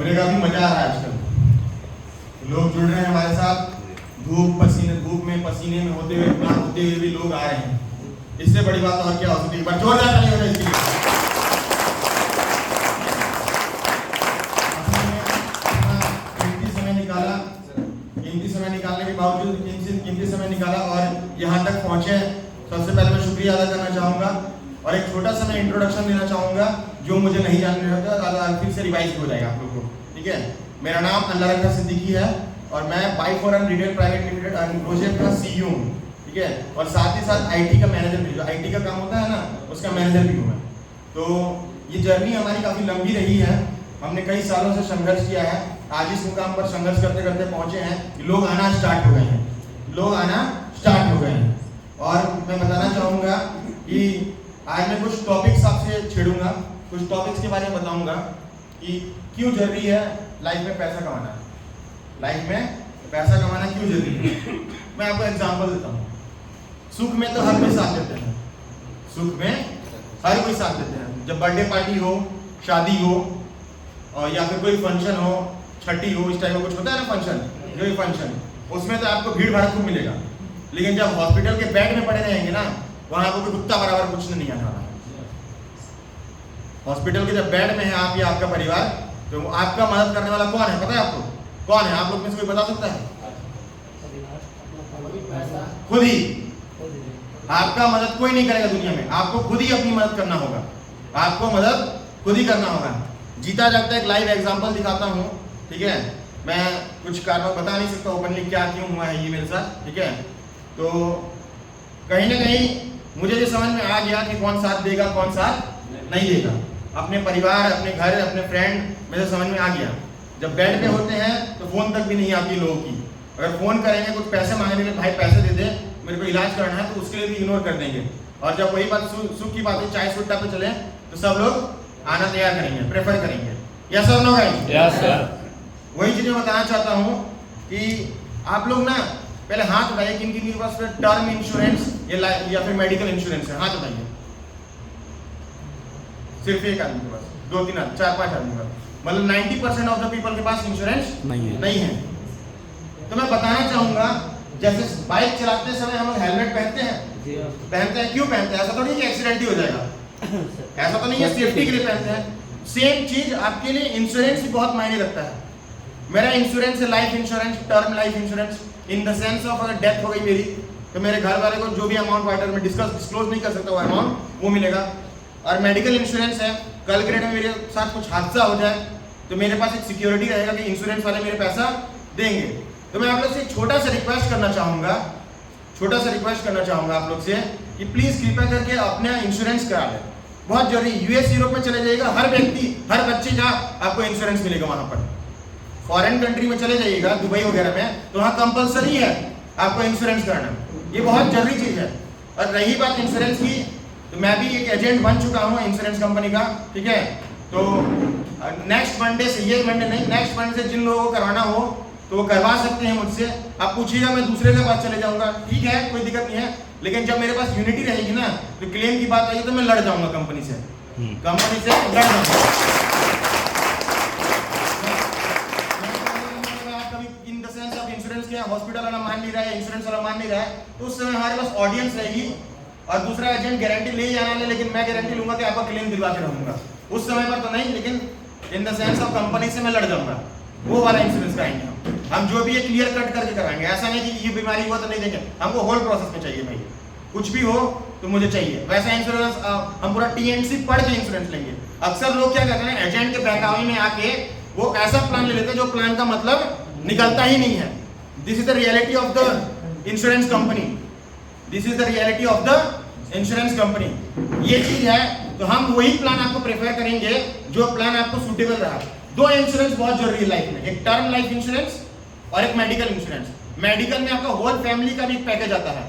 मुझे काफी मजा आ रहा है आजकल। लोग जुड़ रहे हैं हमारे साथ, धूप में पसीने में होते हुए भी लोग आ रहे हैं। इससे बड़ी बात और क्या हो सकती है? पर जोरदार ताली हो जाए इसके लिए। कीमती समय निकालने के बावजूद कीमती समय निकाला और यहाँ तक पहुँचे। सबसे पहले मैं शुक्रिया अदा करना चाहूँगा और एक छोटा सा मैं इंट्रोडक्शन देना चाहूँगा जो मुझे नहीं जानने होता, फिर से रिवाइज हो जाएगा आप लोगों को। ठीक है, मेरा नाम अल्लाह रखा सिद्दीकी है और मैं by foreign retail private limited project का CEO हूँ। ठीक है, और साथ ही साथ IT का मैनेजर भी, जो IT का काम होता है ना, उसका मैनेजर भी हूँ मैं। तो ये जर्नी हमारी काफ़ी लंबी रही है, हमने कई सालों से संघर्ष किया है। आज इस मुकाम पर संघर्ष करते करते पहुँचे हैं कि लोग आना स्टार्ट हो गए हैं। और मैं बताना चाहूँगा कि आज मैं कुछ टॉपिक्स आपसे छेड़ूंगा, कुछ टॉपिक्स के बारे में बताऊंगा कि क्यों जरूरी है लाइफ में पैसा कमाना। लाइफ में पैसा कमाना क्यों जरूरी है? मैं आपको एग्जांपल देता हूँ। सुख में तो हर कोई साथ देते हैं, जब बर्थडे पार्टी हो, शादी हो और या फिर कोई फंक्शन हो, छठी हो, इस टाइप का कुछ होता है ना फंक्शन, जो भी फंक्शन, उसमें तो आपको भीड़ भाड़ खूब मिलेगा। लेकिन जब हॉस्पिटल के बेड में पड़े रहेंगे ना, वहां आपको कोई कुत्ता बराबर कुछ नहीं आने वाला। हॉस्पिटल के जब बेड में है आप या आपका परिवार, तो आपका मदद करने वाला कौन है पता है आपको? कौन है? आप लोग में से कोई बता सकता है? खुद ही। आपका मदद कोई नहीं करेगा दुनिया में, आपको खुद ही अपनी मदद करना होगा, आपको मदद खुद ही करना होगा। जीता जागता एक लाइव एग्जांपल दिखाता हूँ। ठीक है, मैं कुछ कारण बता नहीं सकता ओपनली क्या क्यों हुआ है ये मेरे साथ। ठीक है, तो कहीं ना कहीं मुझे जो समझ में आ गया कि कौन साथ देगा कौन साथ नहीं देगा, अपने परिवार, अपने घर, अपने फ्रेंड, मुझे समझ में आ गया। जब बेड पे होते हैं तो फोन तक भी नहीं आती लोगों की। अगर फोन करेंगे कुछ पैसे मांगने के, भाई पैसे दे दे मेरे को इलाज कराना है, तो उसके लिए भी इग्नोर कर देंगे। और जब वही बात सुख की बात है, चाय सुट्टा पे चले तो सब लोग आना तैयार करेंगे, प्रेफर करेंगे। यस और नो गाइस? Yes sir. वही चीजें बताना चाहता हूँ कि आप लोग ना पहले हाथ उठाइए किन किन के पास टर्म इंश्योरेंस या फिर मेडिकल इंश्योरेंस है। हाथ उठाइए, सिर्फ एक आदमी के पास, 2-3 आदमी, 4-5 आदमी के पास, मतलब 90% ऑफ द पीपल के पास इंश्योरेंस नहीं है। तो मैं बताना चाहूंगा, जैसे बाइक चलाते समय हम लोग हेलमेट पहनते हैं, क्यों पहनते हैं? ऐसा तो नहीं कि एक्सीडेंट ही हो जाएगा, ऐसा तो नहीं है, सेफ्टी के लिए पहनते हैं। सेम चीज आपके लिए इंश्योरेंस भी बहुत मायने रखता है। मेरा इंश्योरेंस है life insurance, term life insurance, in the sense of अगर डेथ हो गई मेरी तो मेरे घर वाले को जो भी अमाउंट वाटर में डिस्क्लोज नहीं कर सकता वो अमाउंट वो मिलेगा। और मेडिकल इंश्योरेंस है, कल के डेट में मेरे साथ कुछ हादसा हो जाए तो मेरे पास एक सिक्योरिटी रहेगा कि इंश्योरेंस वाले मेरे पैसा देंगे। तो मैं आप लोग से छोटा सा रिक्वेस्ट करना चाहूँगा आप लोग से कि प्लीज़ कृपया करके अपना इंश्योरेंस करा लें, बहुत जरूरी। US यूरोप में चले जाइएगा, हर व्यक्ति, हर बच्चे का आपको इंश्योरेंस मिलेगा वहाँ पर। फॉरेन कंट्री में चले जाइएगा, दुबई वगैरह में, तो वहाँ कंपलसरी है आपको इंश्योरेंस कराना, ये बहुत जरूरी चीज़ है। और रही बात इंश्योरेंस की, तो मैं भी एक एजेंट बन चुका हूँ इंश्योरेंस कंपनी का। ठीक है, तो नेक्स्ट मंडे से, ये मंडे नहीं, नेक्स्ट मंडे से जिन लोगों को करवाना हो तो वो करवा सकते हैं मुझसे। आप पूछिएगा, मैं दूसरे के पास चले जाऊंगा, ठीक है, कोई दिक्कत नहीं है। लेकिन जब मेरे पास यूनिटी रहेगी ना, तो क्लेम की बात आई तो मैं लड़ जाऊंगा कंपनी से लड़ जाऊंगा। In the sense of insurance किया, हॉस्पिटल वाला मान नहीं रहा है, इंश्योरेंस वाला मान नहीं रहा है, तो उस समय हमारे पास ऑडियंस रहेगी और दूसरा एजेंट गारंटी ले जाना है, लेकिन मैं गारंटी लूंगा कि आपका क्लेम दिलवा के रहूंगा। उस समय पर तो नहीं, लेकिन in the sense of company से मैं लड़ जाऊंगा, वो वाला इंश्योरेंस कराएंगे हम जो भी ये क्लियर कट करके कराएंगे। ऐसा नहीं कि ये बीमारी हुआ तो नहीं देंगे, हमको होल प्रोसेस में चाहिए भाई, कुछ भी हो तो मुझे चाहिए। वैसा इंश्योरेंस हम पूरा TNC पढ़ के इंश्योरेंस लेंगे। अक्सर लोग क्या करते हैं, एजेंट के बहकावे में आके वो ऐसा प्लान ले लेते हैं जो प्लान का मतलब निकलता ही नहीं है। This is the reality of the insurance company, this is the reality of the insurance company. ये चीज है, तो हम वही प्लान आपको प्रेफर करेंगे जो प्लान आपको सूटेबल रहा। 2 इंश्योरेंस बहुत जरूरी है लाइफ में, एक टर्म लाइफ इंश्योरेंस और एक मेडिकल इंश्योरेंस। मेडिकल में आपका होल फैमिली का भी एक पैकेज आता है,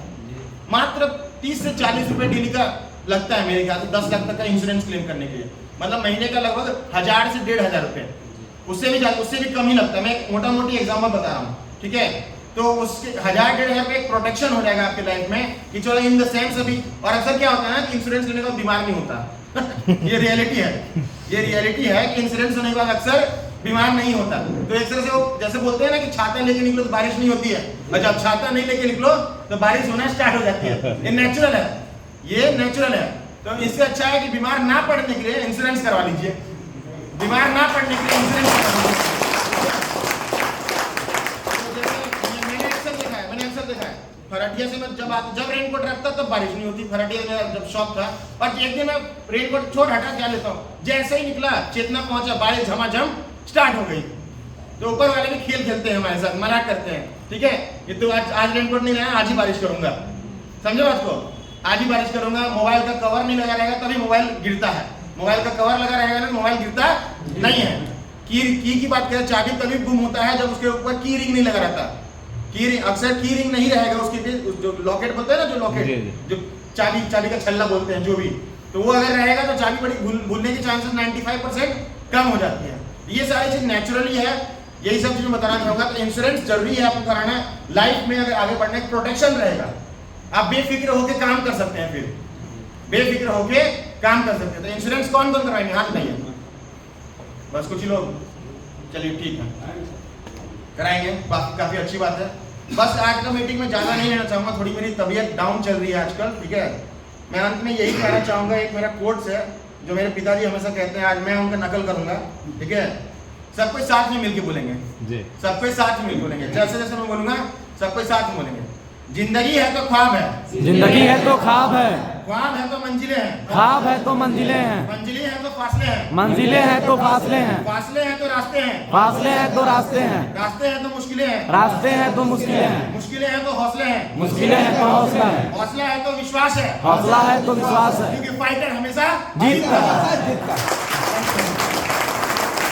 मात्र 30 से 40 रुपए डेली का लगता है मेरे ख्याल से, 10 लाख तक का इंश्योरेंस क्लेम करने के लिए। मतलब महीने का लगभग 1000 से 1500 रुपए, उससे भी कम ही लगता है। मैं मोटा मोटी एग्जाम्पल बता रहा हूँ, ठीक है। तो उसके 1000-1500 रुपए एक प्रोटेक्शन हो जाएगा आपके लाइफ में कि चलो इन द सेंस अभी। और अक्सर क्या होता है ना कि इंश्योरेंस लेने का बीमार नहीं होता ये रियलिटी है कि इंश्योरेंस होने के बाद अक्सर बीमार नहीं होता। तो एक तरह से वो जैसे बोलते हैं ना कि छाता लेके निकलो तो बारिश नहीं होती है, और जब छाता नहीं लेके निकलो तो बारिश होना स्टार्ट हो जाती है। ये नेचुरल है, ये नेचुरल है। तो इससे अच्छा है कि बीमार ना पड़ने के लिए इंश्योरेंस करवा लीजिए, बीमार ना पड़ने के लिए इंश्योरेंस करवा लीजिए। मैंने अक्सर देखा है फराटिया से मैं जब रेनकोट रखता तब बारिश नहीं होती, फराटिया में जब शॉप था। और एक दिन मैं रेनकोट छोड़ हटा क्या लेता हूँ, जैसे ही निकला चेतना पहुंचा बारिश झमाझम स्टार्ट हो गई। तो ऊपर वाले भी खेल खेलते हैं हमारे साथ, मजाक करते हैं, ठीक है ये तो आज रेनकोट नहीं लाया, आज ही बारिश करूंगा, समझो बात को, आज ही बारिश करूंगा। मोबाइल का कवर नहीं लगा रहेगा तभी मोबाइल गिरता है, मोबाइल का कवर लगा रहेगा ना मोबाइल गिरता नहीं है। की बात करें, चाबी तभी गुम होता है जब उसके ऊपर की रिंग नहीं लगा रहता। की रिंग अक्सर की रिंग नहीं रहेगा उसके पे, जो लॉकेट बोलते हैं ना, जो लॉकेट जो चाबी का छल्ला बोलते हैं जो भी, तो वो अगर रहेगा तो चाबी बड़ी भूलने की चांसेस 95% कम हो जाती है। ये सारी चीज नेचुरली है, यही सब चीज बताना चाहूंगा। तो इंश्योरेंस जरूरी है आपको कराना, लाइफ में अगर आगे बढ़ने प्रोटेक्शन रहेगा, आप बेफिक्र होके काम कर सकते हैं, फिर बेफिक्र होके काम कर सकते हैं। तो इंश्योरेंस कौन कौन करवाएंगे, हाथ नहीं है बस कुछ ही लोग, चलिए ठीक है कराएंगे, काफी अच्छी बात है। बस आज का मीटिंग में ज्यादा नहीं लेना चाहूंगा, थोड़ी मेरी तबीयत डाउन चल रही है आजकल, ठीक है। मैं अंत में यही कहना चाहूंगा, एक मेरा कोट्स है जो मेरे पिताजी हमेशा कहते हैं, आज मैं उनका नकल करूंगा, ठीक है। सब कोई साथ में मिलके बोलेंगे जी, सब कोई साथ में मिलके बोलेंगे, जैसे जैसे मैं बोलूंगा सब कोई साथ में बोलेंगे। जिंदगी है तो ख्वाब है, जिंदगी है तो ख्वाब है, ख्वाब है तो मंजिलें हैं, ख्वाब है तो मंजिलें हैं, मंजिलें हैं तो फासले हैं, मंजिलें हैं तो फासले हैं, फासले हैं तो रास्ते हैं, फासले हैं तो रास्ते हैं, रास्ते हैं तो मुश्किलें हैं, रास्ते हैं तो मुश्किलें हैं, मुश्किलें हैं तो हौसले हैं, मुश्किलें हैं तो हौसला है, हौसला है तो विश्वास है, हौसला है तो विश्वास है, क्योंकि फाइटर हमेशा जीतता है।